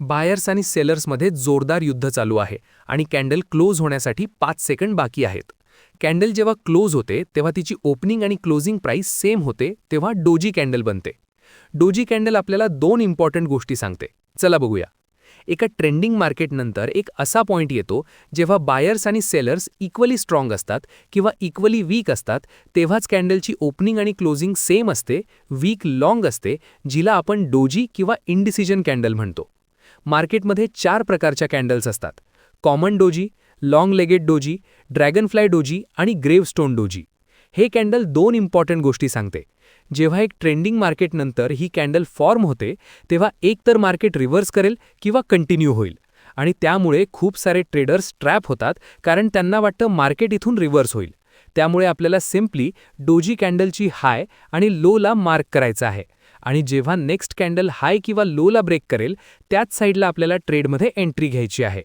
Buyers आणि सेलर्समध्ये जोरदार युद्ध चालू आहे आणि कॅन्डल क्लोज होण्यासाठी 5 सेकंड बाकी आहेत. कॅन्डल जेव्हा क्लोज होते तेव्हा तिची ओपनिंग आणि क्लोजिंग प्राइस सेम होते तेव्हा डोजी कॅन्डल बनते. डोजी कॅन्डल आपल्याला 2 इम्पॉर्टंट गोष्टी सांगते. चला बघूया. एका ट्रेंडिंग मार्केटनंतर एक असा पॉइंट येतो जेव्हा बायर्स आणि सेलर्स इक्वली स्ट्रॉंग असतात किंवा इक्वली वीक असतात, तेव्हाच कॅन्डलची ओपनिंग आणि क्लोजिंग सेम असते, वीक लाँग असते, जिला आपण डोजी किंवा इंडिसिजन कॅन्डल म्हणतो. मार्केटमध्ये 4 प्रकारच्या कॅन्डल्स असतात: common doji, long legged doji, dragonfly doji आणि ग्रेवस्टोन डोजी. हे कॅन्डल 2 इम्पॉर्टंट गोष्टी सांगते. जेव्हा एक ट्रेंडिंग मार्केटनंतर ही कॅन्डल फॉर्म होते तेव्हा एकतर मार्केट रिव्हर्स करेल किंवा कंटिन्यू होईल, आणि त्यामुळे खूप सारे ट्रेडर्स ट्रॅप होतात कारण त्यांना वाटतं मार्केट इथून रिव्हर्स होईल. त्यामुळे आपल्याला सिम्पली डोजी कॅन्डलची हाय आणि लोला मार्क करायचा आहे, आणि जेव्हा नेक्स्ट कॅन्डल हाय किंवा लोला ब्रेक करेल त्याच साईडला आपल्याला ट्रेडमध्ये एंट्री घ्यायची आहे.